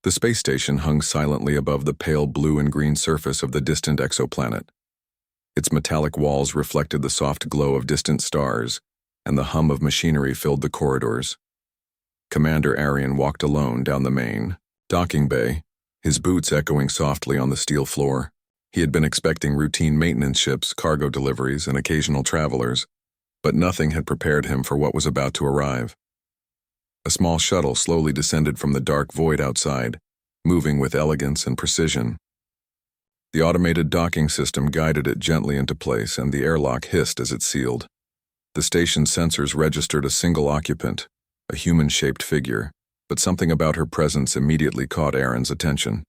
The space station hung silently above the pale blue and green surface of the distant exoplanet. Its metallic walls reflected the soft glow of distant stars, and the hum of machinery filled the corridors. Commander Arian walked alone down the main docking bay, his boots echoing softly on the steel floor. He had been expecting routine maintenance ships, cargo deliveries, and occasional travelers, but nothing had prepared him for what was about to arrive. A small shuttle slowly descended from the dark void outside, moving with elegance and precision. The automated docking system guided it gently into place, and the airlock hissed as it sealed. The station's sensors registered a single occupant, a human-shaped figure, but something about her presence immediately caught Aaron's attention.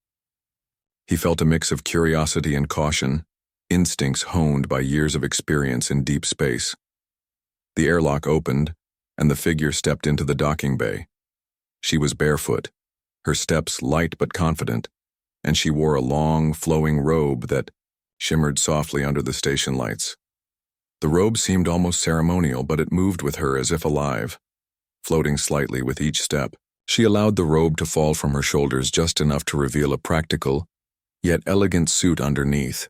He felt a mix of curiosity and caution, instincts honed by years of experience in deep space. The airlock opened, and the figure stepped into the docking bay. She was barefoot, her steps light but confident, and she wore a long, flowing robe that shimmered softly under the station lights. The robe seemed almost ceremonial, but it moved with her as if alive, floating slightly with each step. She allowed the robe to fall from her shoulders just enough to reveal a practical, yet elegant suit underneath,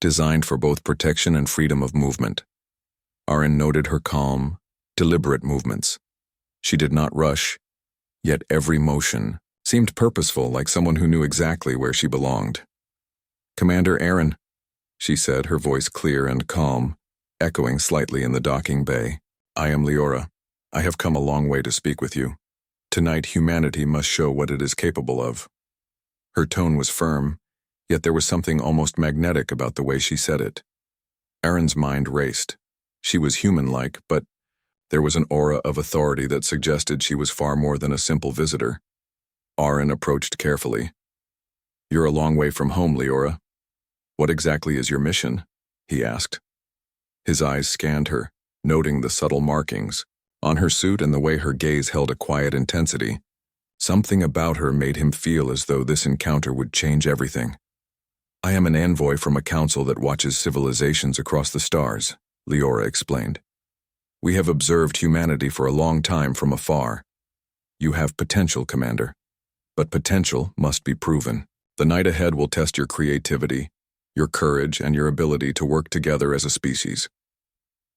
designed for both protection and freedom of movement. Aaron noted her calm, deliberate movements. She did not rush, yet every motion seemed purposeful, like someone who knew exactly where she belonged. "Commander Aaron," she said, her voice clear and calm, echoing slightly in the docking bay. "I am Leora. I have come a long way to speak with you. Tonight, humanity must show what it is capable of." Her tone was firm, yet there was something almost magnetic about the way she said it. Aaron's mind raced. She was human-like, but there was an aura of authority that suggested she was far more than a simple visitor. Aaron approached carefully. "You're a long way from home, Leora. What exactly is your mission?" he asked. His eyes scanned her, noting the subtle markings on her suit and the way her gaze held a quiet intensity. Something about her made him feel as though this encounter would change everything. "I am an envoy from a council that watches civilizations across the stars," Leora explained. "We have observed humanity for a long time from afar. You have potential, Commander, but potential must be proven. The night ahead will test your creativity, your courage, and your ability to work together as a species.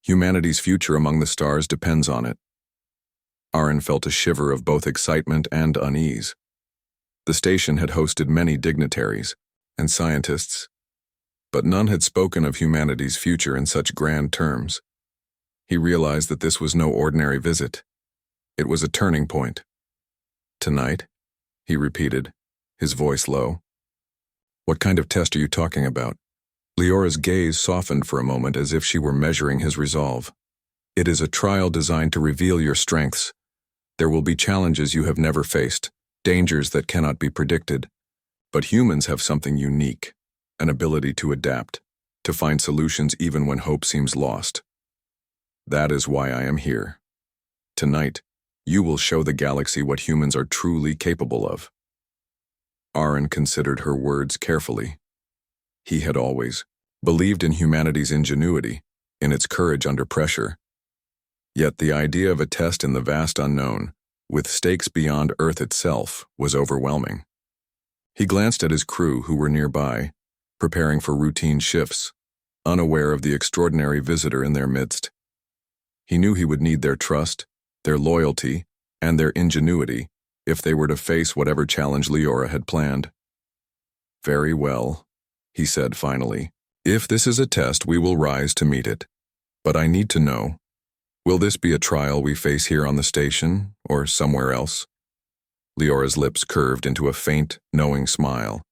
Humanity's future among the stars depends on it." Aaron felt a shiver of both excitement and unease. The station had hosted many dignitaries and scientists, but none had spoken of humanity's future in such grand terms. He realized that this was no ordinary visit. It was a turning point. "Tonight?" he repeated, his voice low. "What kind of test are you talking about?" Leora's gaze softened for a moment as if she were measuring his resolve. "It is a trial designed to reveal your strengths. There will be challenges you have never faced, dangers that cannot be predicted. But humans have something unique, an ability to adapt, to find solutions even when hope seems lost. That is why I am here. Tonight, you will show the galaxy what humans are truly capable of." Aaron considered her words carefully. He had always believed in humanity's ingenuity, in its courage under pressure. Yet the idea of a test in the vast unknown, with stakes beyond Earth itself, was overwhelming. He glanced at his crew who were nearby, preparing for routine shifts, unaware of the extraordinary visitor in their midst. He knew he would need their trust, their loyalty, and their ingenuity if they were to face whatever challenge Leora had planned. "Very well," he said finally. "If this is a test, we will rise to meet it. But I need to know, will this be a trial we face here on the station, or somewhere else?" Leora's lips curved into a faint, knowing smile.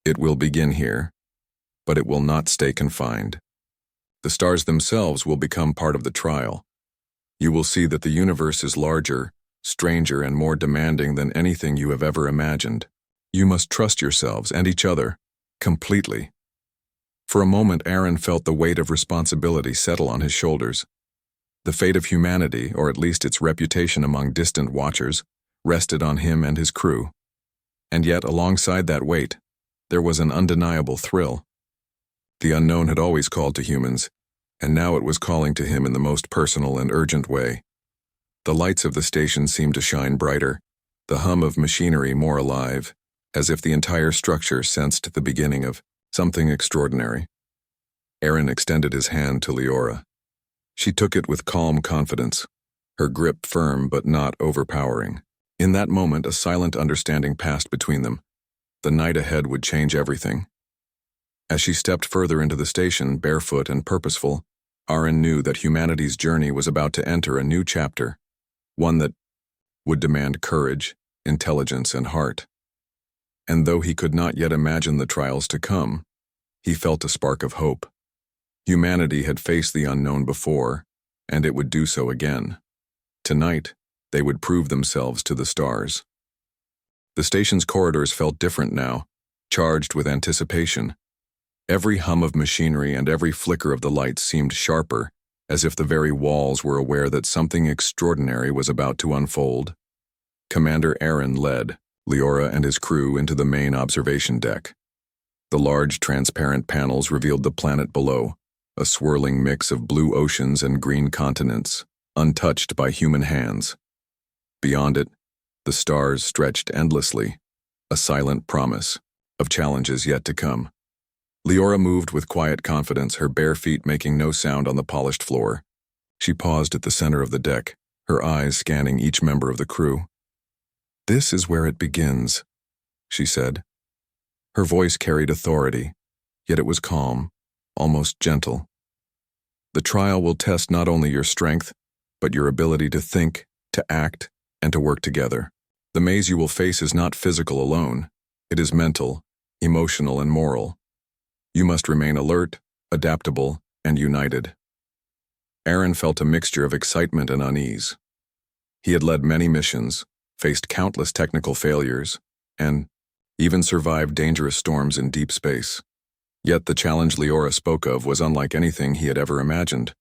"It will begin here, but it will not stay confined. The stars themselves will become part of the trial. You will see that the universe is larger, stranger, and more demanding than anything you have ever imagined. You must trust yourselves and each other, completely." For a moment, Aaron felt the weight of responsibility settle on his shoulders. The fate of humanity, or at least its reputation among distant watchers, rested on him and his crew. And yet, alongside that weight, there was an undeniable thrill. The unknown had always called to humans, and now it was calling to him in the most personal and urgent way. The lights of the station seemed to shine brighter, the hum of machinery more alive, as if the entire structure sensed the beginning of something extraordinary. Aaron extended his hand to Leora. She took it with calm confidence, her grip firm but not overpowering. In that moment, a silent understanding passed between them. The night ahead would change everything. As she stepped further into the station, barefoot and purposeful, Aaron knew that humanity's journey was about to enter a new chapter, one that would demand courage, intelligence, and heart. And though he could not yet imagine the trials to come, he felt a spark of hope. Humanity had faced the unknown before, and it would do so again. Tonight, they would prove themselves to the stars. The station's corridors felt different now, charged with anticipation. Every hum of machinery and every flicker of the lights seemed sharper, as if the very walls were aware that something extraordinary was about to unfold. Commander Aaron led Leora and his crew into the main observation deck. The large, transparent panels revealed the planet below, a swirling mix of blue oceans and green continents, untouched by human hands. Beyond it, the stars stretched endlessly, a silent promise of challenges yet to come. Leora moved with quiet confidence, her bare feet making no sound on the polished floor. She paused at the center of the deck, her eyes scanning each member of the crew. "This is where it begins," she said. Her voice carried authority, yet it was calm, almost gentle. "The trial will test not only your strength, but your ability to think, to act, and to work together. The maze you will face is not physical alone. It is mental, emotional, and moral. You must remain alert, adaptable, and united." Aaron felt a mixture of excitement and unease. He had led many missions, faced countless technical failures, and even survived dangerous storms in deep space. Yet the challenge Leora spoke of was unlike anything he had ever imagined.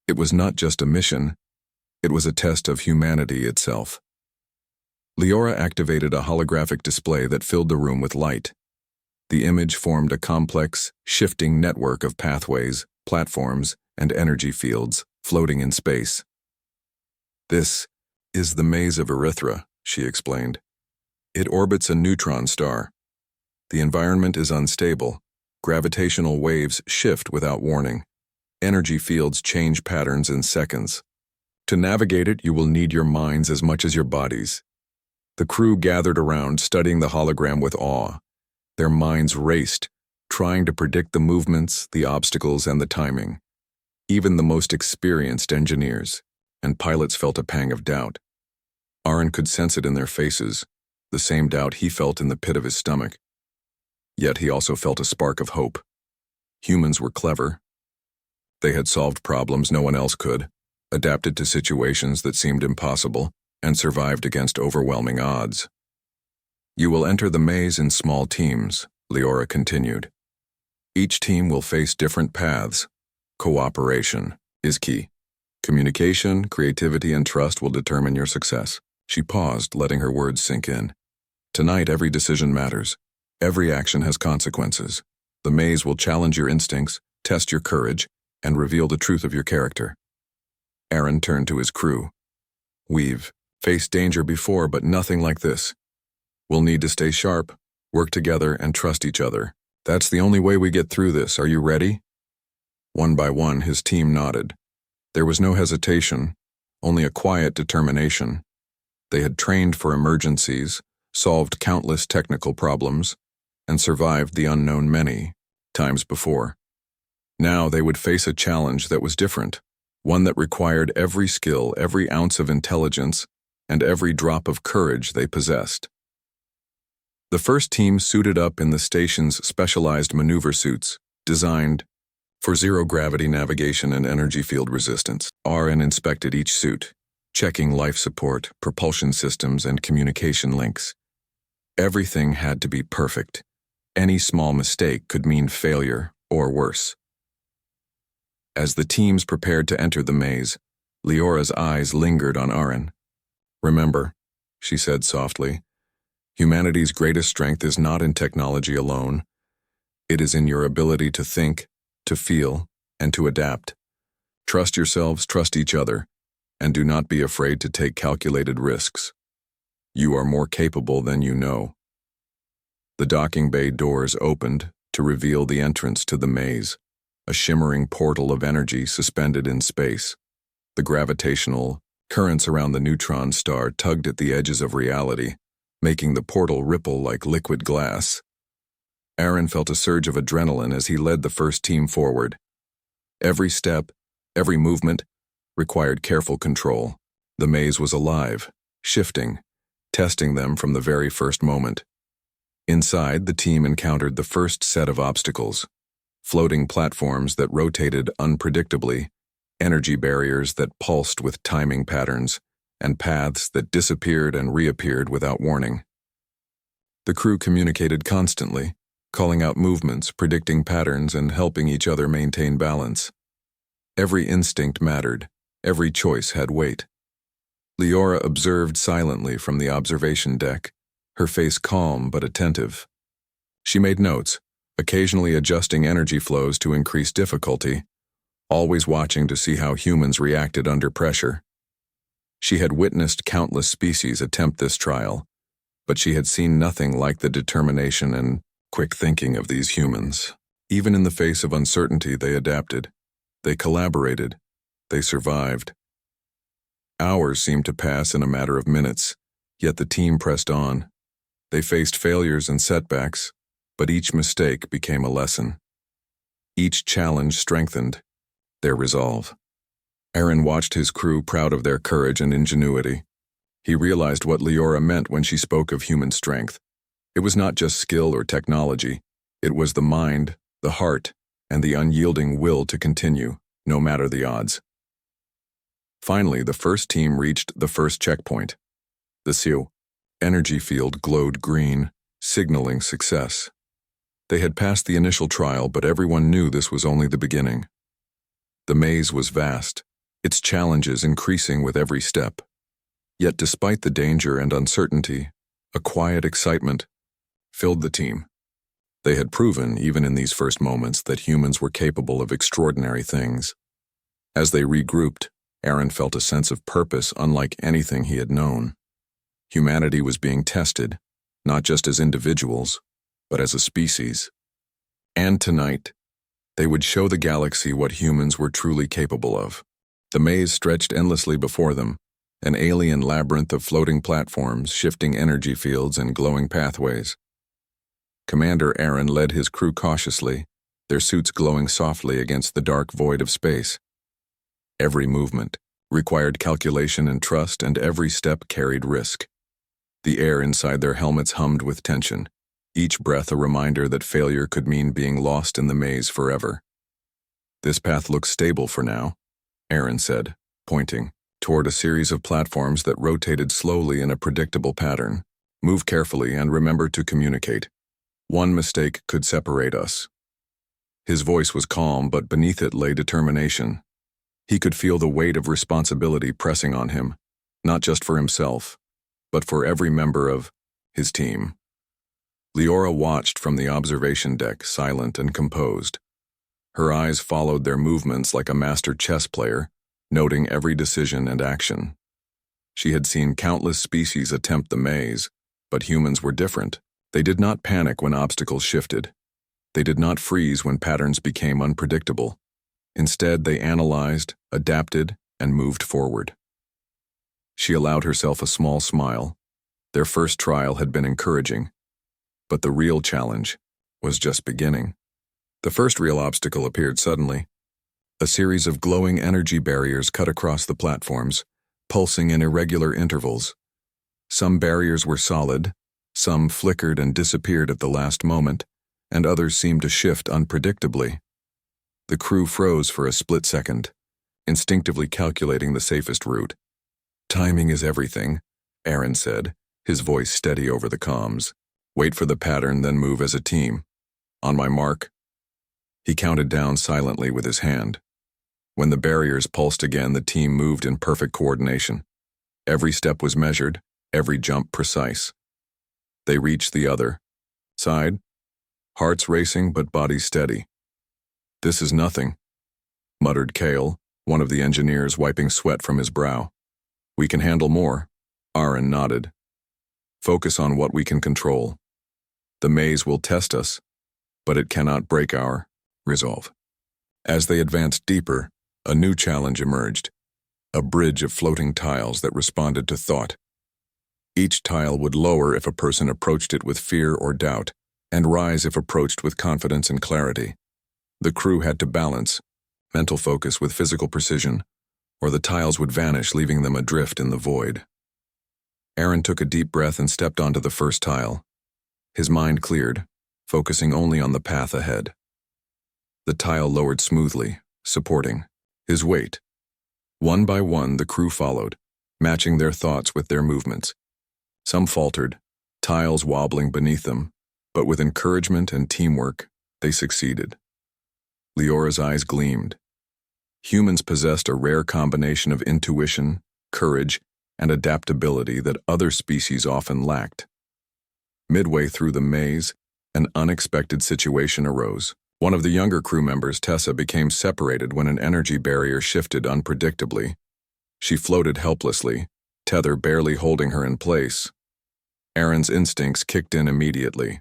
It was not just a mission, it was a test of humanity itself. Leora activated a holographic display that filled the room with light. The image formed a complex, shifting network of pathways, platforms, and energy fields floating in space. "This is the maze of Erythra," she explained. "It orbits a neutron star. The environment is unstable. Gravitational waves shift without warning. Energy fields change patterns in seconds. To navigate it, you will need your minds as much as your bodies." The crew gathered around, studying the hologram with awe. Their minds raced, trying to predict the movements, the obstacles, and the timing. Even the most experienced engineers and pilots felt a pang of doubt. Aaron could sense it in their faces, the same doubt he felt in the pit of his stomach. Yet he also felt a spark of hope. Humans were clever. They had solved problems no one else could, adapted to situations that seemed impossible, and survived against overwhelming odds. "You will enter the maze in small teams," Leora continued. "Each team will face different paths. Cooperation is key. Communication, creativity, and trust will determine your success." She paused, letting her words sink in. "Tonight, every decision matters. Every action has consequences. The maze will challenge your instincts, test your courage, and reveal the truth of your character." Aaron turned to his crew. "We've faced danger before, but nothing like this. We'll need to stay sharp, work together, and trust each other. That's the only way we get through this. Are you ready?" One by one, his team nodded. There was no hesitation, only a quiet determination. They had trained for emergencies, solved countless technical problems, and survived the unknown many times before. Now they would face a challenge that was different, one that required every skill, every ounce of intelligence, and every drop of courage they possessed. The first team suited up in the station's specialized maneuver suits, designed for zero-gravity navigation and energy field resistance. Aaron inspected each suit, checking life support, propulsion systems, and communication links. Everything had to be perfect. Any small mistake could mean failure or worse. As the teams prepared to enter the maze, Leora's eyes lingered on Aaron. "Remember," she said softly, "humanity's greatest strength is not in technology alone. It is in your ability to think, to feel, and to adapt. Trust yourselves, trust each other, and do not be afraid to take calculated risks." You are more capable than you know. The docking bay doors opened to reveal the entrance to the maze, a shimmering portal of energy suspended in space. The gravitational currents around the neutron star tugged at the edges of reality, making the portal ripple like liquid glass. Aaron felt a surge of adrenaline as he led the first team forward. Every step, every movement, required careful control. The maze was alive, shifting, testing them from the very first moment. Inside, the team encountered the first set of obstacles: floating platforms that rotated unpredictably, energy barriers that pulsed with timing patterns, and paths that disappeared and reappeared without warning. The crew communicated constantly, calling out movements, predicting patterns, and helping each other maintain balance. Every instinct mattered, every choice had weight. Leora observed silently from the observation deck, her face calm but attentive. She made notes, occasionally adjusting energy flows to increase difficulty, always watching to see how humans reacted under pressure. She had witnessed countless species attempt this trial, but she had seen nothing like the determination and quick thinking of these humans. Even in the face of uncertainty, they adapted. They collaborated. They survived. Hours seemed to pass in a matter of minutes, yet the team pressed on. They faced failures and setbacks, but each mistake became a lesson. Each challenge strengthened their resolve. Aaron watched his crew, proud of their courage and ingenuity. He realized what Leora meant when she spoke of human strength. It was not just skill or technology. It was the mind, the heart, and the unyielding will to continue, no matter the odds. Finally, the first team reached the first checkpoint. The Sioux energy field glowed green, signaling success. They had passed the initial trial, but everyone knew this was only the beginning. The maze was vast, its challenges increasing with every step. Yet despite the danger and uncertainty, a quiet excitement filled the team. They had proven, even in these first moments, that humans were capable of extraordinary things. As they regrouped, Aaron felt a sense of purpose unlike anything he had known. Humanity was being tested, not just as individuals, but as a species. And tonight, they would show the galaxy what humans were truly capable of. The maze stretched endlessly before them, an alien labyrinth of floating platforms, shifting energy fields, and glowing pathways. Commander Aaron led his crew cautiously, their suits glowing softly against the dark void of space. Every movement required calculation and trust, and every step carried risk. The air inside their helmets hummed with tension, each breath a reminder that failure could mean being lost in the maze forever. "This path looks stable for now," Aaron said, pointing toward a series of platforms that rotated slowly in a predictable pattern. "Move carefully and remember to communicate. One mistake could separate us." His voice was calm, but beneath it lay determination. He could feel the weight of responsibility pressing on him, not just for himself, but for every member of his team. Leora watched from the observation deck, silent and composed. Her eyes followed their movements like a master chess player, noting every decision and action. She had seen countless species attempt the maze, but humans were different. They did not panic when obstacles shifted. They did not freeze when patterns became unpredictable. Instead, they analyzed, adapted, and moved forward. She allowed herself a small smile. Their first trial had been encouraging, but the real challenge was just beginning. The first real obstacle appeared suddenly. A series of glowing energy barriers cut across the platforms, pulsing in irregular intervals. Some barriers were solid, some flickered and disappeared at the last moment, and others seemed to shift unpredictably. The crew froze for a split second, instinctively calculating the safest route. "Timing is everything," Aaron said, his voice steady over the comms. "Wait for the pattern, then move as a team. On my mark." He counted down silently with his hand. When the barriers pulsed again, the team moved in perfect coordination. Every step was measured, every jump precise. They reached the other side, hearts racing but bodies steady. "This is nothing," muttered Cale, one of the engineers, wiping sweat from his brow. "We can handle more." Aaron nodded. Focus on what we can control. The maze will test us, but it cannot break our resolve. As they advanced deeper, a new challenge emerged, a bridge of floating tiles that responded to thought. Each tile would lower if a person approached it with fear or doubt, and rise if approached with confidence and clarity. The crew had to balance mental focus with physical precision, or the tiles would vanish, leaving them adrift in the void. Aaron took a deep breath and stepped onto the first tile. His mind cleared, focusing only on the path ahead. The tile lowered smoothly, supporting his weight. One by one, the crew followed, matching their thoughts with their movements. Some faltered, tiles wobbling beneath them, but with encouragement and teamwork, they succeeded. Leora's eyes gleamed. Humans possessed a rare combination of intuition, courage, and adaptability that other species often lacked. Midway through the maze, an unexpected situation arose. One of the younger crew members, Tessa, became separated when an energy barrier shifted unpredictably. She floated helplessly, tether barely holding her in place. Aaron's instincts kicked in immediately.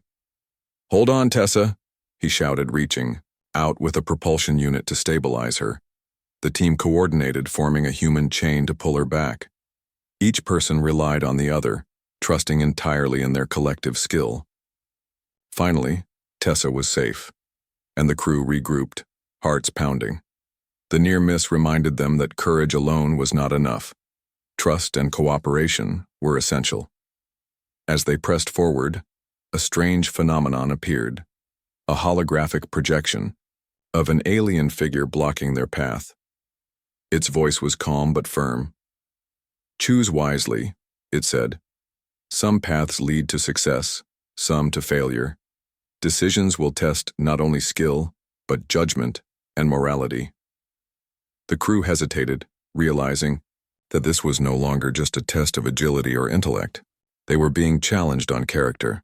"Hold on, Tessa," he shouted, reaching out with a propulsion unit to stabilize her. The team coordinated, forming a human chain to pull her back. Each person relied on the other, trusting entirely in their collective skill. Finally, Tessa was safe, and the crew regrouped, hearts pounding. The near miss reminded them that courage alone was not enough. Trust and cooperation were essential. As they pressed forward, a strange phenomenon appeared, a holographic projection of an alien figure blocking their path. Its voice was calm but firm. "Choose wisely," it said. "Some paths lead to success, some to failure. Decisions will test not only skill, but judgment and morality." The crew hesitated, realizing that this was no longer just a test of agility or intellect. They were being challenged on character.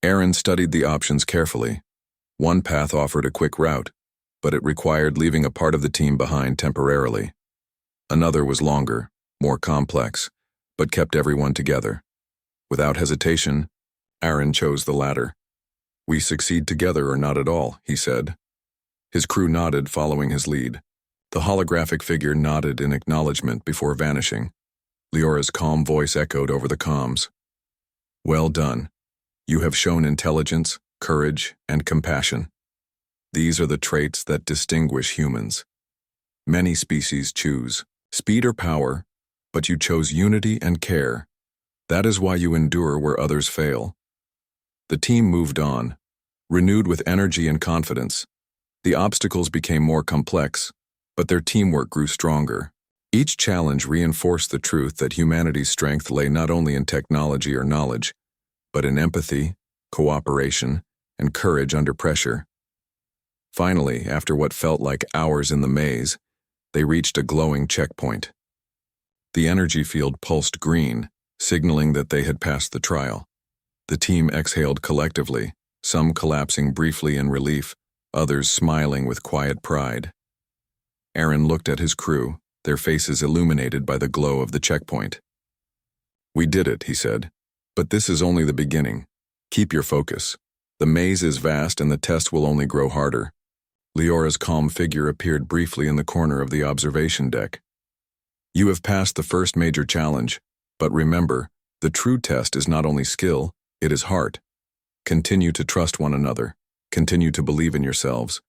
Aaron studied the options carefully. One path offered a quick route, but it required leaving a part of the team behind temporarily. Another was longer, more complex, but kept everyone together. Without hesitation, Aaron chose the latter. "We succeed together or not at all," he said. His crew nodded, following his lead. The holographic figure nodded in acknowledgement before vanishing. Leora's calm voice echoed over the comms. "Well done. You have shown intelligence, courage, and compassion. These are the traits that distinguish humans. Many species choose speed or power, but you chose unity and care. That is why you endure where others fail." The team moved on, renewed with energy and confidence. The obstacles became more complex, but their teamwork grew stronger. Each challenge reinforced the truth that humanity's strength lay not only in technology or knowledge, but in empathy, cooperation, and courage under pressure. Finally, after what felt like hours in the maze, they reached a glowing checkpoint. The energy field pulsed green, signaling that they had passed the trial. The team exhaled collectively, some collapsing briefly in relief, others smiling with quiet pride. Aaron looked at his crew, their faces illuminated by the glow of the checkpoint. "We did it," he said. "But this is only the beginning. Keep your focus. The maze is vast and the test will only grow harder." Leora's calm figure appeared briefly in the corner of the observation deck. "You have passed the first major challenge, but remember, the true test is not only skill, it is heart. Continue to trust one another. Continue to believe in yourselves.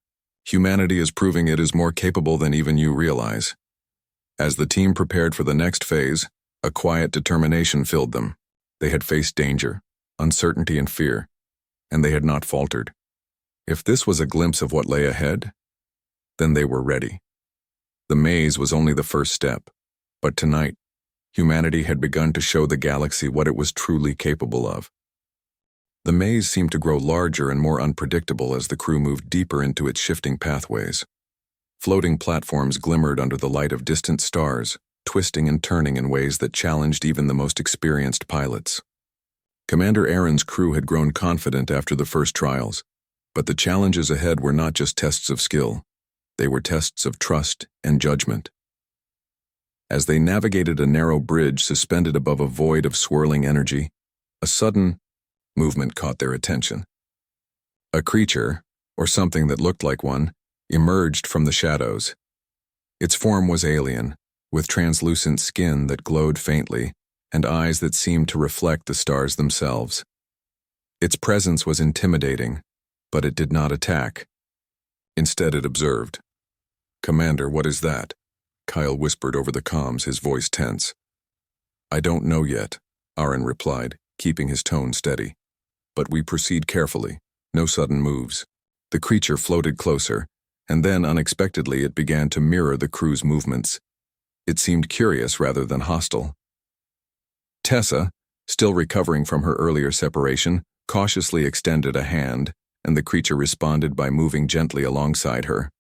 Humanity is proving it is more capable than even you realize." As the team prepared for the next phase, a quiet determination filled them. They had faced danger, uncertainty, and fear, and they had not faltered. If this was a glimpse of what lay ahead, then they were ready. The maze was only the first step, but tonight, humanity had begun to show the galaxy what it was truly capable of. The maze seemed to grow larger and more unpredictable as the crew moved deeper into its shifting pathways. Floating platforms glimmered under the light of distant stars, twisting and turning in ways that challenged even the most experienced pilots. Commander Aaron's crew had grown confident after the first trials, but the challenges ahead were not just tests of skill. They were tests of trust and judgment. As they navigated a narrow bridge suspended above a void of swirling energy, A sudden movement caught their attention. A creature, or something that looked like one, emerged from the shadows. Its form was alien, with translucent skin that glowed faintly and eyes that seemed to reflect the stars themselves. Its presence was intimidating, but it did not attack. Instead, it observed. "Commander, what is that?" Kyle whispered over the comms, his voice tense. "I don't know yet," Aaron replied, keeping his tone steady. "But we proceed carefully, no sudden moves." The creature floated closer, and then unexpectedly it began to mirror the crew's movements. It seemed curious rather than hostile. Tessa, still recovering from her earlier separation, cautiously extended a hand, and the creature responded by moving gently alongside her.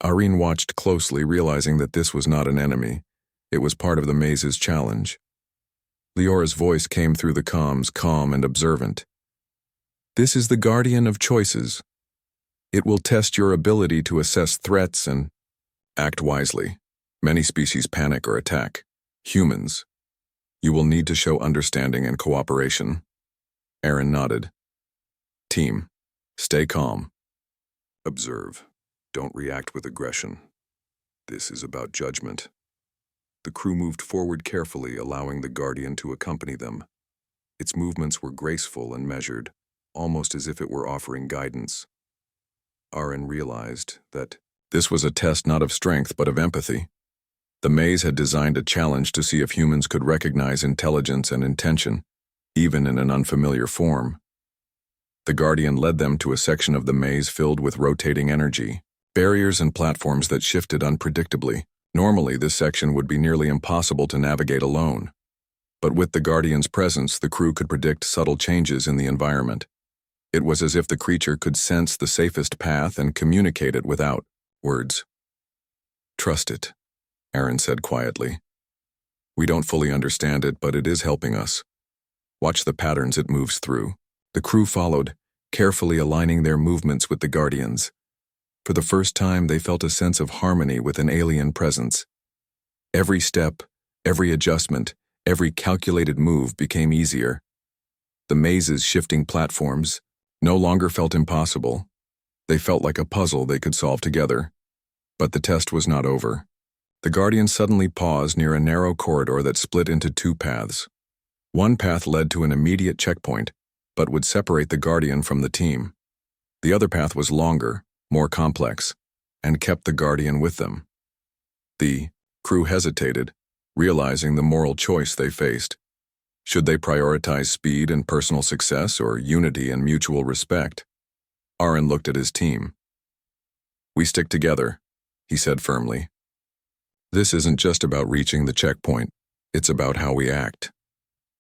Irene watched closely, realizing that this was not an enemy. It was part of the maze's challenge. Leora's voice came through the comms, calm and observant. "This is the guardian of choices. It will test your ability to assess threats and act wisely. Many species panic or attack. Humans. You will need to show understanding and cooperation." Aaron nodded. "Team, stay calm. Observe. Don't react with aggression. This is about judgment." The crew moved forward carefully, allowing the Guardian to accompany them. Its movements were graceful and measured, almost as if it were offering guidance. Aaron realized that this was a test not of strength but of empathy. The maze had designed a challenge to see if humans could recognize intelligence and intention, even in an unfamiliar form. The Guardian led them to a section of the maze filled with rotating energy, barriers and platforms that shifted unpredictably. Normally, this section would be nearly impossible to navigate alone. But with the Guardian's presence, the crew could predict subtle changes in the environment. It was as if the creature could sense the safest path and communicate it without words. "Trust it," Aaron said quietly. "We don't fully understand it, but it is helping us. Watch the patterns it moves through." The crew followed, carefully aligning their movements with the Guardian's. For the first time, they felt a sense of harmony with an alien presence. Every step, every adjustment, every calculated move became easier. The maze's shifting platforms no longer felt impossible. They felt like a puzzle they could solve together. But the test was not over. The Guardian suddenly paused near a narrow corridor that split into two paths. One path led to an immediate checkpoint, but would separate the Guardian from the team. The other path was longer, more complex, and kept the Guardian with them. The crew hesitated, realizing the moral choice they faced. Should they prioritize speed and personal success or unity and mutual respect? Aaron looked at his team. "We stick together," he said firmly. "This isn't just about reaching the checkpoint. It's about how we act.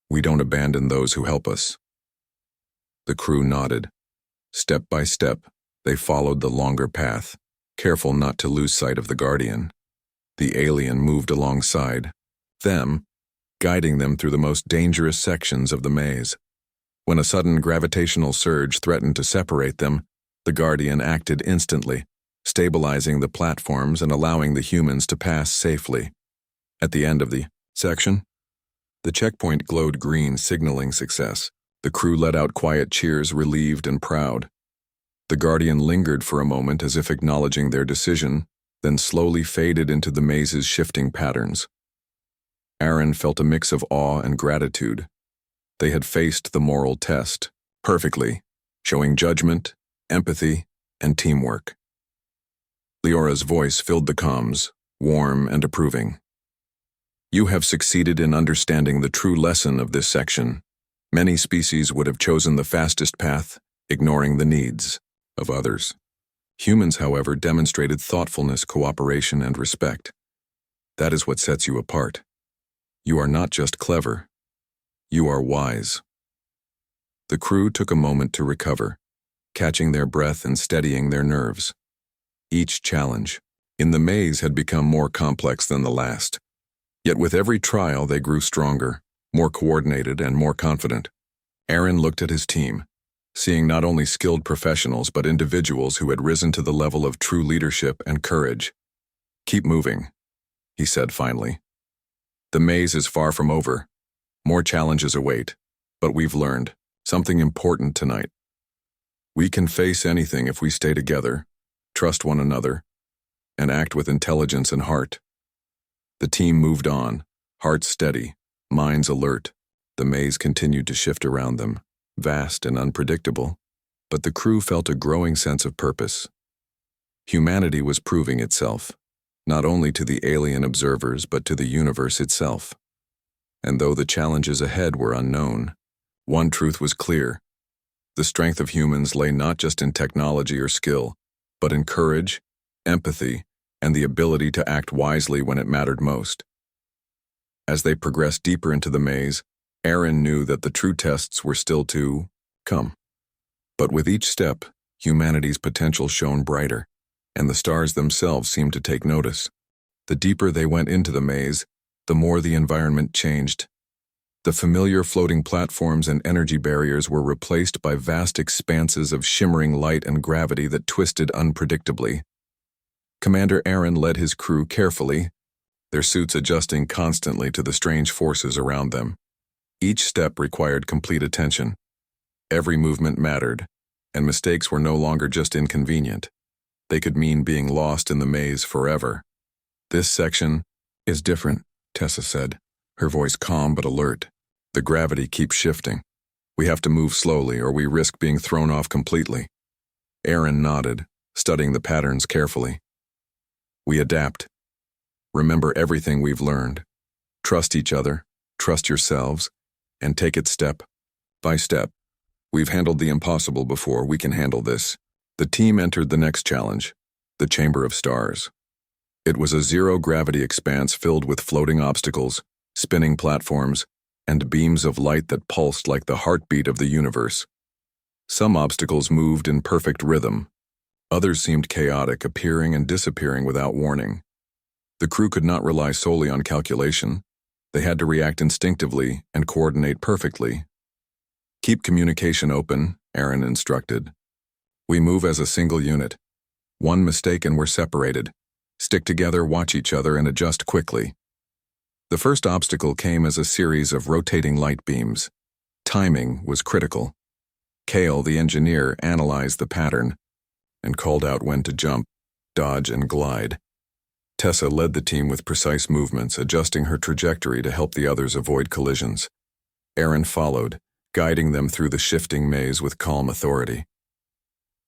We don't abandon those who help us." The crew nodded. Step by step, they followed the longer path, careful not to lose sight of the Guardian. The alien moved alongside them, guiding them through the most dangerous sections of the maze. When a sudden gravitational surge threatened to separate them, the Guardian acted instantly, stabilizing the platforms and allowing the humans to pass safely. At the end of the section, the checkpoint glowed green, signaling success. The crew let out quiet cheers, relieved and proud. The Guardian lingered for a moment as if acknowledging their decision, then slowly faded into the maze's shifting patterns. Aaron felt a mix of awe and gratitude. They had faced the moral test perfectly, showing judgment, empathy, and teamwork. Leora's voice filled the comms, warm and approving. "You have succeeded in understanding the true lesson of this section. Many species would have chosen the fastest path, ignoring the needs of others. Humans, however, demonstrated thoughtfulness, cooperation, and respect. That is what sets you apart. You are not just clever. You are wise." The crew took a moment to recover, catching their breath and steadying their nerves. Each challenge in the maze had become more complex than the last. Yet with every trial they grew stronger, more coordinated, and more confident. Aaron looked at his team, seeing not only skilled professionals but individuals who had risen to the level of true leadership and courage. "Keep moving," he said finally. "The maze is far from over. More challenges await, But we've learned something important tonight. We can face anything if we stay together, trust one another, and act with intelligence and heart. The team moved on, hearts steady, minds alert. The maze continued to shift around them, vast and unpredictable, but the crew felt a growing sense of purpose. Humanity was proving itself, not only to the alien observers but to the universe itself. And though the challenges ahead were unknown, one truth was clear. The strength of humans lay not just in technology or skill, but in courage, empathy, and the ability to act wisely when it mattered most. As they progressed deeper into the maze, Aaron knew that the true tests were still to come. But with each step, humanity's potential shone brighter, and the stars themselves seemed to take notice. The deeper they went into the maze, the more the environment changed. The familiar floating platforms and energy barriers were replaced by vast expanses of shimmering light and gravity that twisted unpredictably. Commander Aaron led his crew carefully, their suits adjusting constantly to the strange forces around them. Each step required complete attention. Every movement mattered, and mistakes were no longer just inconvenient. They could mean being lost in the maze forever. "This section is different," Tessa said, her voice calm but alert. "The gravity keeps shifting. We have to move slowly or we risk being thrown off completely." Aaron nodded, studying the patterns carefully. "We adapt. Remember everything we've learned. Trust each other, trust yourselves, and take it step by step. We've handled the impossible before, we can handle this." The team entered the next challenge, the Chamber of Stars. It was a zero-gravity expanse filled with floating obstacles, spinning platforms, and beams of light that pulsed like the heartbeat of the universe. Some obstacles moved in perfect rhythm. Others seemed chaotic, appearing and disappearing without warning. The crew could not rely solely on calculation. They had to react instinctively and coordinate perfectly. "Keep communication open," Aaron instructed. "We move as a single unit. One mistake and we're separated. Stick together, watch each other, and adjust quickly." The first obstacle came as a series of rotating light beams. Timing was critical. Kale, the engineer, analyzed the pattern and called out when to jump, dodge, and glide. Tessa led the team with precise movements, adjusting her trajectory to help the others avoid collisions. Aaron followed, guiding them through the shifting maze with calm authority.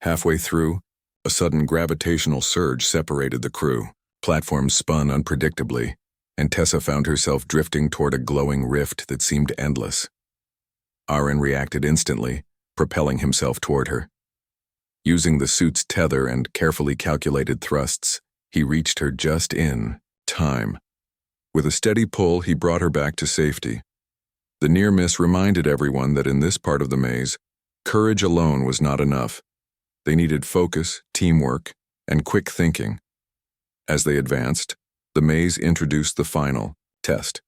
Halfway through, a sudden gravitational surge separated the crew. Platforms spun unpredictably, and Tessa found herself drifting toward a glowing rift that seemed endless. Aaron reacted instantly, propelling himself toward her. Using the suit's tether and carefully calculated thrusts, he reached her just in time. With a steady pull, he brought her back to safety. The near miss reminded everyone that in this part of the maze, courage alone was not enough. They needed focus, teamwork, and quick thinking. As they advanced, the maze introduced the final test.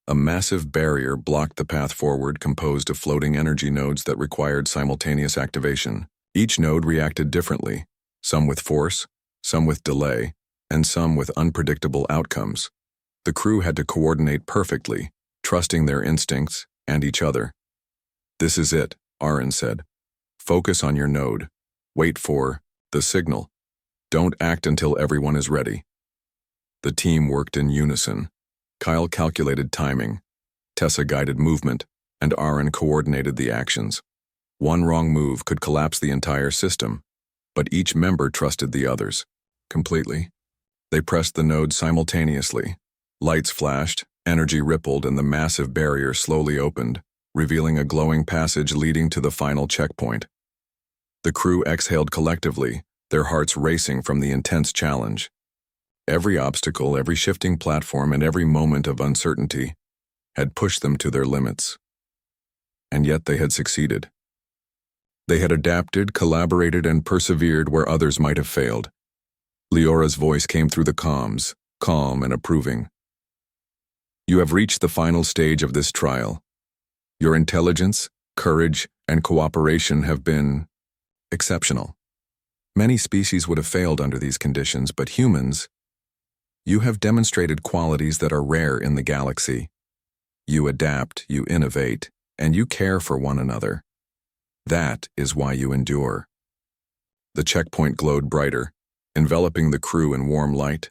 A massive barrier blocked the path forward, composed of floating energy nodes that required simultaneous activation. Each node reacted differently, some with force, some with delay, and some with unpredictable outcomes. The crew had to coordinate perfectly, trusting their instincts and each other. "This is it," Aaron said. "Focus on your node. Wait for the signal. Don't act until everyone is ready." The team worked in unison. Kyle calculated timing, Tessa guided movement, and Aaron coordinated the actions. One wrong move could collapse the entire system, but each member trusted the others completely. They pressed the node simultaneously. Lights flashed, energy rippled, and the massive barrier slowly opened, revealing a glowing passage leading to the final checkpoint. The crew exhaled collectively, their hearts racing from the intense challenge. Every obstacle, every shifting platform, and every moment of uncertainty had pushed them to their limits. And yet they had succeeded. They had adapted, collaborated, and persevered where others might have failed. Leora's voice came through the comms, calm and approving. "You have reached the final stage of this trial. Your intelligence, courage, and cooperation have been exceptional. Many species would have failed under these conditions, but humans, you have demonstrated qualities that are rare in the galaxy. You adapt, you innovate, and you care for one another. That is why you endure. The checkpoint glowed brighter, enveloping the crew in warm light.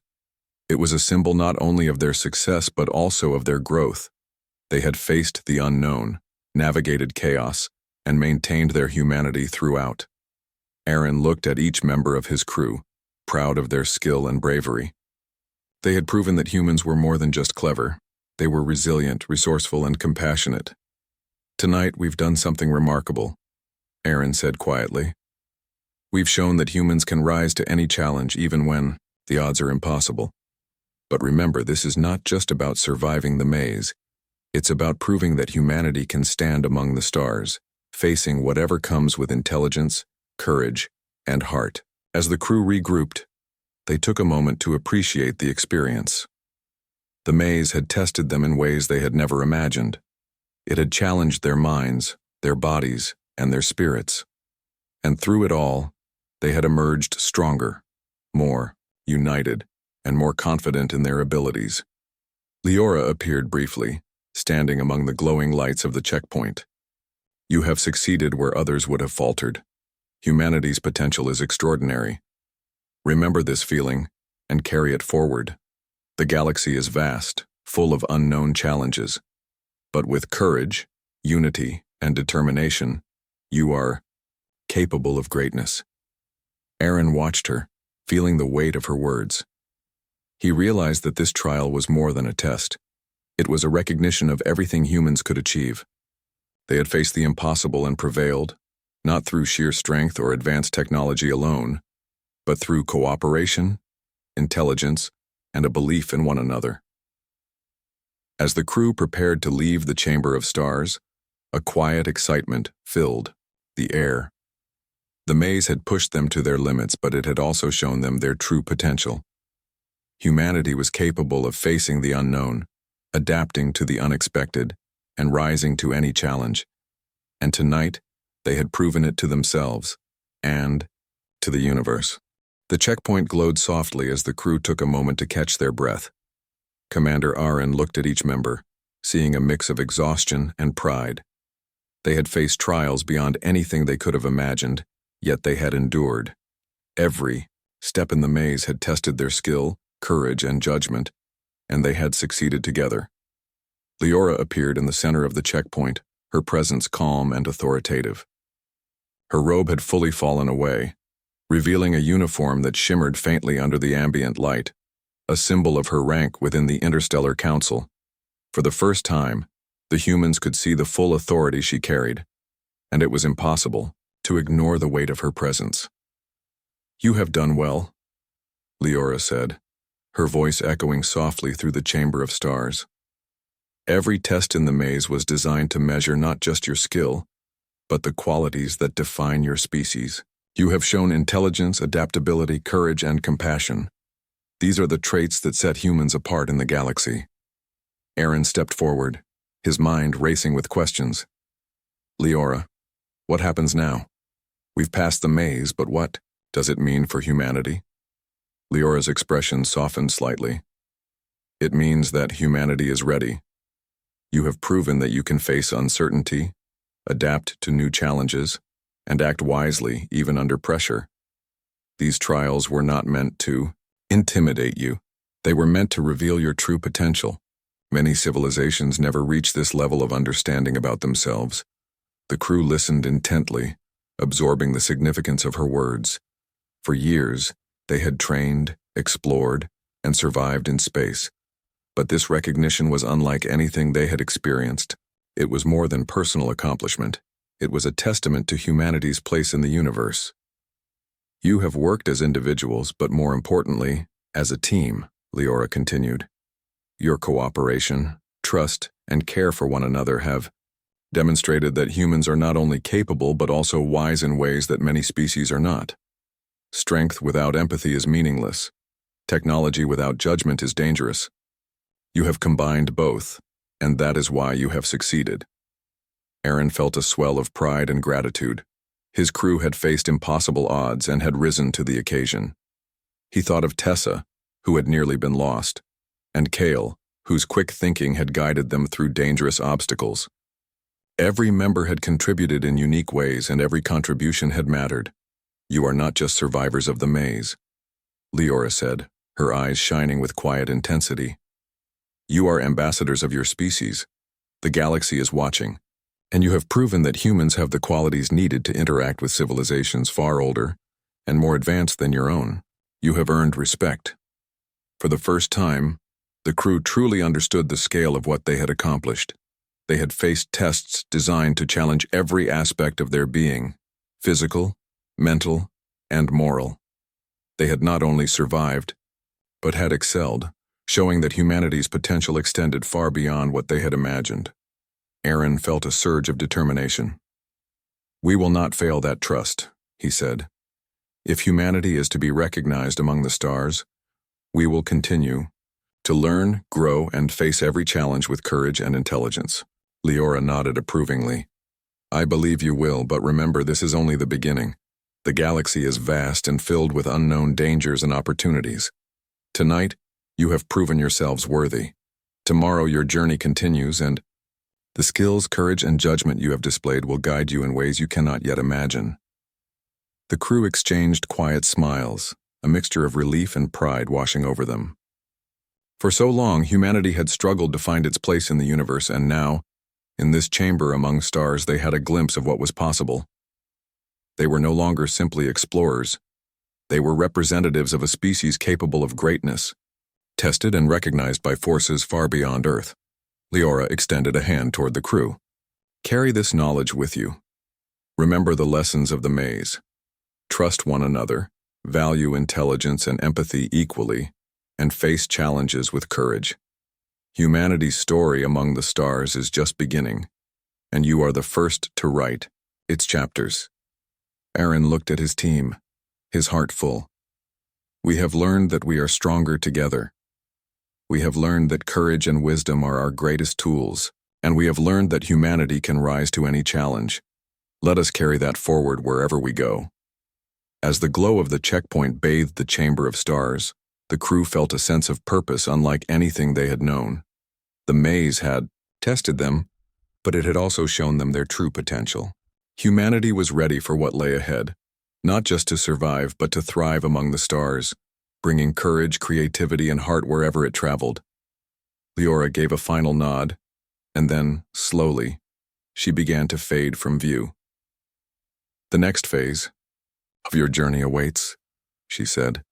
It was a symbol not only of their success but also of their growth. They had faced the unknown, navigated chaos, and maintained their humanity throughout. Aaron looked at each member of his crew, proud of their skill and bravery. They had proven that humans were more than just clever. They were resilient, resourceful, and compassionate. "Tonight, we've done something remarkable," Aaron said quietly. "We've shown that humans can rise to any challenge even when the odds are impossible. But remember, this is not just about surviving the maze. It's about proving that humanity can stand among the stars, facing whatever comes with intelligence, courage, and heart." As the crew regrouped, they took a moment to appreciate the experience. The maze had tested them in ways they had never imagined. It had challenged their minds, their bodies, and their spirits. And through it all, they had emerged stronger, more united, and more confident in their abilities. Leora appeared briefly, standing among the glowing lights of the checkpoint. "You have succeeded where others would have faltered. Humanity's potential is extraordinary. Remember this feeling and carry it forward. The galaxy is vast, full of unknown challenges. But with courage, unity, and determination, you are capable of greatness." Aaron watched her, feeling the weight of her words. He realized that this trial was more than a test. It was a recognition of everything humans could achieve. They had faced the impossible and prevailed, not through sheer strength or advanced technology alone, but through cooperation, intelligence, and a belief in one another. As the crew prepared to leave the Chamber of Stars, a quiet excitement filled the air. The maze had pushed them to their limits, but it had also shown them their true potential. Humanity was capable of facing the unknown, adapting to the unexpected, and rising to any challenge. And tonight, they had proven it to themselves and to the universe. The checkpoint glowed softly as the crew took a moment to catch their breath. Commander Aaron looked at each member, seeing a mix of exhaustion and pride. They had faced trials beyond anything they could have imagined, yet they had endured. Every step in the maze had tested their skill, courage, and judgment, and they had succeeded together. Leora appeared in the center of the checkpoint, her presence calm and authoritative. Her robe had fully fallen away, revealing a uniform that shimmered faintly under the ambient light, a symbol of her rank within the Interstellar Council. For the first time, the humans could see the full authority she carried, and it was impossible to ignore the weight of her presence. "You have done well," Leora said, her voice echoing softly through the Chamber of Stars. "Every test in the maze was designed to measure not just your skill, but the qualities that define your species. You have shown intelligence, adaptability, courage, and compassion. These are the traits that set humans apart in the galaxy." Aaron stepped forward, his mind racing with questions. "Leora, what happens now? We've passed the maze, but what does it mean for humanity?" Leora's expression softened slightly. "It means that humanity is ready. You have proven that you can face uncertainty, adapt to new challenges, and act wisely even under pressure. These trials were not meant to intimidate you. They were meant to reveal your true potential. Many civilizations never reach this level of understanding about themselves." The crew listened intently, absorbing the significance of her words. For years, they had trained, explored, and survived in space. But this recognition was unlike anything they had experienced. It was more than personal accomplishment. It was a testament to humanity's place in the universe. "You have worked as individuals, but more importantly, as a team," Leora continued. "Your cooperation, trust, and care for one another have demonstrated that humans are not only capable but also wise in ways that many species are not. Strength without empathy is meaningless. Technology without judgment is dangerous. You have combined both, and that is why you have succeeded." Aaron felt a swell of pride and gratitude. His crew had faced impossible odds and had risen to the occasion. He thought of Tessa, who had nearly been lost, and Kale, whose quick thinking had guided them through dangerous obstacles. Every member had contributed in unique ways, and every contribution had mattered. You are not just survivors of the maze, Leora said, her eyes shining with quiet intensity. You are ambassadors of your species. The galaxy is watching, and you have proven that humans have the qualities needed to interact with civilizations far older and more advanced than your own. You have earned respect. For the first time, the crew truly understood the scale of what they had accomplished. They had faced tests designed to challenge every aspect of their being, physical, mental, and moral. They had not only survived, but had excelled, showing that humanity's potential extended far beyond what they had imagined. Aaron felt a surge of determination. We will not fail that trust, he said. If humanity is to be recognized among the stars, we will continue to learn, grow, and face every challenge with courage and intelligence. Leora nodded approvingly. I believe you will, but remember, this is only the beginning. The galaxy is vast and filled with unknown dangers and opportunities. Tonight, you have proven yourselves worthy. Tomorrow your journey continues, and the skills, courage, and judgment you have displayed will guide you in ways you cannot yet imagine. The crew exchanged quiet smiles, a mixture of relief and pride washing over them. For so long, humanity had struggled to find its place in the universe, and now, in this chamber among stars, they had a glimpse of what was possible. They were no longer simply explorers. They were representatives of a species capable of greatness, tested and recognized by forces far beyond Earth. Leora extended a hand toward the crew. Carry this knowledge with you. Remember the lessons of the maze. Trust one another, value intelligence and empathy equally, and face challenges with courage. Humanity's story among the stars is just beginning, and you are the first to write its chapters. Aaron looked at his team, his heart full. We have learned that we are stronger together. We have learned that courage and wisdom are our greatest tools, and we have learned that humanity can rise to any challenge. Let us carry that forward wherever we go. As the glow of the checkpoint bathed the chamber of stars, the crew felt a sense of purpose unlike anything they had known. The maze had tested them, but it had also shown them their true potential. Humanity was ready for what lay ahead, not just to survive, but to thrive among the stars, bringing courage, creativity, and heart wherever it traveled. Leora gave a final nod, and then, slowly, she began to fade from view. The next phase of your journey awaits, she said.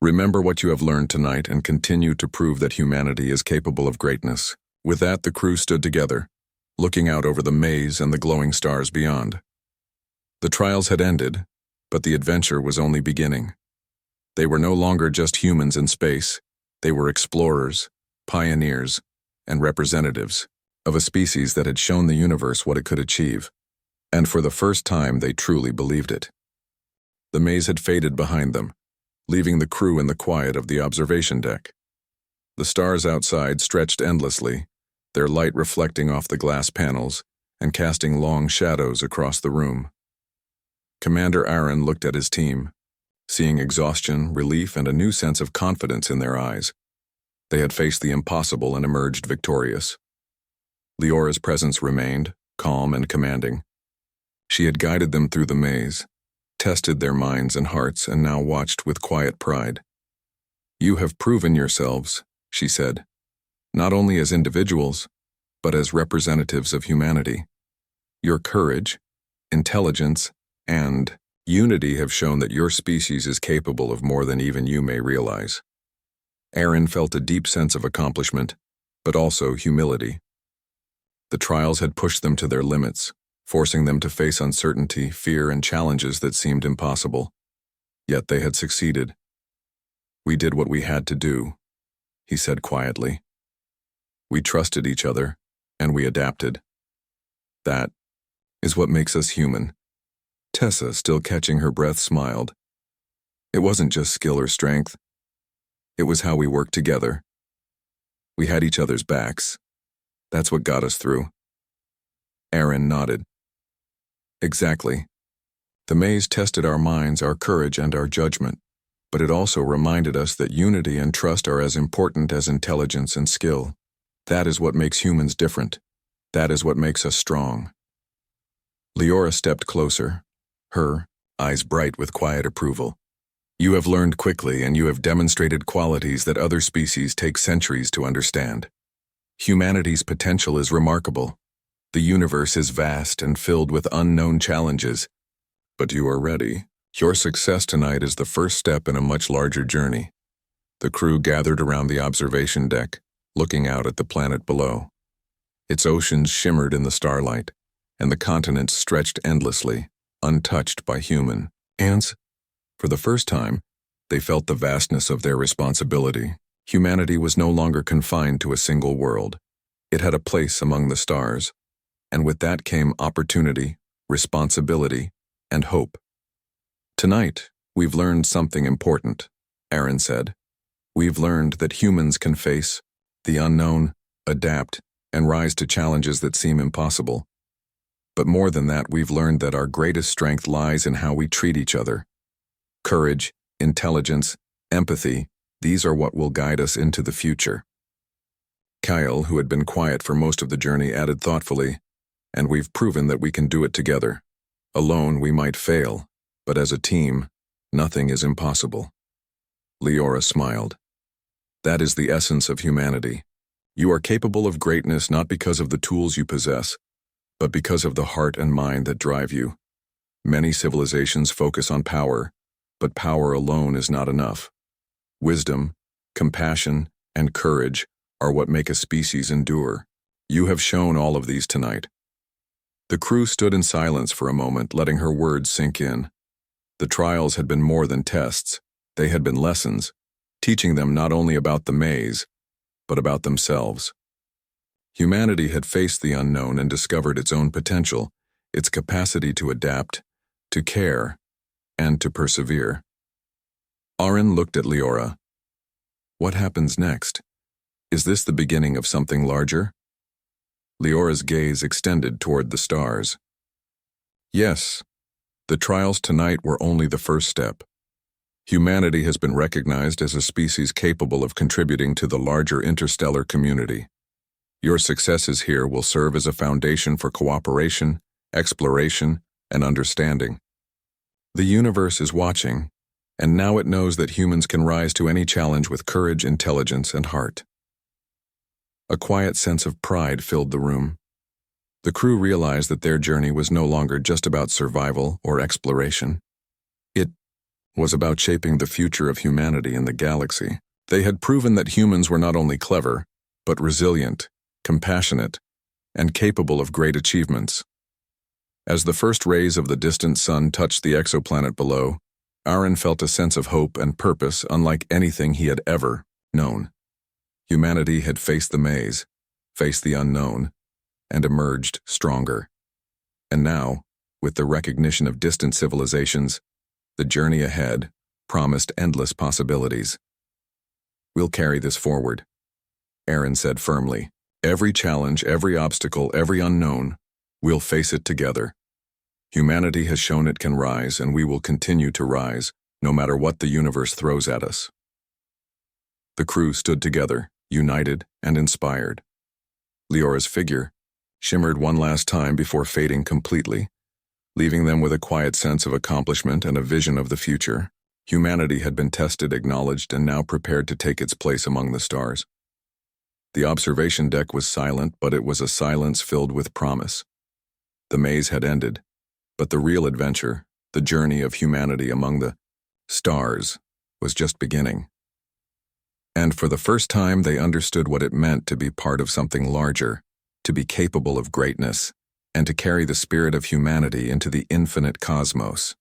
Remember what you have learned tonight and continue to prove that humanity is capable of greatness. With that, the crew stood together, looking out over the maze and the glowing stars beyond. The trials had ended, but the adventure was only beginning. They were no longer just humans in space. They were explorers, pioneers, and representatives of a species that had shown the universe what it could achieve. And for the first time, they truly believed it. The maze had faded behind them, leaving the crew in the quiet of the observation deck. The stars outside stretched endlessly, their light reflecting off the glass panels and casting long shadows across the room. Commander Aaron looked at his team, seeing exhaustion, relief, and a new sense of confidence in their eyes. They had faced the impossible and emerged victorious. Leora's presence remained, calm and commanding. She had guided them through the maze, tested their minds and hearts, and now watched with quiet pride. You have proven yourselves, she said, not only as individuals, but as representatives of humanity. Your courage, intelligence, and unity have shown that your species is capable of more than even you may realize. Aaron felt a deep sense of accomplishment, but also humility. The trials had pushed them to their limits, forcing them to face uncertainty, fear, and challenges that seemed impossible. Yet they had succeeded. We did what we had to do, he said quietly. We trusted each other, and we adapted. That is what makes us human. Tessa, still catching her breath, smiled. It wasn't just skill or strength. It was how we worked together. We had each other's backs. That's what got us through. Aaron nodded. Exactly. The maze tested our minds, our courage, and our judgment, but it also reminded us that unity and trust are as important as intelligence and skill. That is what makes humans different. That is what makes us strong. Leora stepped closer, her eyes bright with quiet approval. You have learned quickly, and you have demonstrated qualities that other species take centuries to understand. Humanity's potential is remarkable. The universe is vast and filled with unknown challenges. But you are ready. Your success tonight is the first step in a much larger journey. The crew gathered around the observation deck, looking out at the planet below. Its oceans shimmered in the starlight, and the continents stretched endlessly, untouched by human hands. For the first time, they felt the vastness of their responsibility. Humanity was no longer confined to a single world. It had a place among the stars, and with that came opportunity, responsibility, and hope. Tonight, we've learned something important, Aaron said. We've learned that humans can face the unknown, adapt, and rise to challenges that seem impossible. But more than that, we've learned that our greatest strength lies in how we treat each other. Courage, intelligence, empathy, these are what will guide us into the future. Kyle, who had been quiet for most of the journey, added thoughtfully, and we've proven that we can do it together. Alone, we might fail, but as a team, nothing is impossible. Leora smiled. That is the essence of humanity. You are capable of greatness not because of the tools you possess, but because of the heart and mind that drive you. Many civilizations focus on power, but power alone is not enough. Wisdom, compassion, and courage are what make a species endure. You have shown all of these tonight. The crew stood in silence for a moment, letting her words sink in. The trials had been more than tests. They had been lessons, teaching them not only about the maze, but about themselves. Humanity had faced the unknown and discovered its own potential, its capacity to adapt, to care, and to persevere. Aaron looked at Leora. What happens next? Is this the beginning of something larger? Leora's gaze extended toward the stars. Yes, the trials tonight were only the first step. Humanity has been recognized as a species capable of contributing to the larger interstellar community. Your successes here will serve as a foundation for cooperation, exploration, and understanding. The universe is watching, and now it knows that humans can rise to any challenge with courage, intelligence, and heart. A quiet sense of pride filled the room. The crew realized that their journey was no longer just about survival or exploration. It was about shaping the future of humanity in the galaxy. They had proven that humans were not only clever, but resilient, compassionate, and capable of great achievements. As the first rays of the distant sun touched the exoplanet below, Aaron felt a sense of hope and purpose unlike anything he had ever known. Humanity had faced the maze, faced the unknown, and emerged stronger. And now, with the recognition of distant civilizations, the journey ahead promised endless possibilities. We'll carry this forward, Aaron said firmly. Every challenge, every obstacle, every unknown, we'll face it together. Humanity has shown it can rise, and we will continue to rise, no matter what the universe throws at us. The crew stood together, united and inspired. Leora's figure shimmered one last time before fading completely, leaving them with a quiet sense of accomplishment and a vision of the future. Humanity had been tested, acknowledged, and now prepared to take its place among the stars. The observation deck was silent, but it was a silence filled with promise. The maze had ended, but the real adventure, the journey of humanity among the stars, was just beginning. And for the first time, they understood what it meant to be part of something larger, to be capable of greatness, and to carry the spirit of humanity into the infinite cosmos.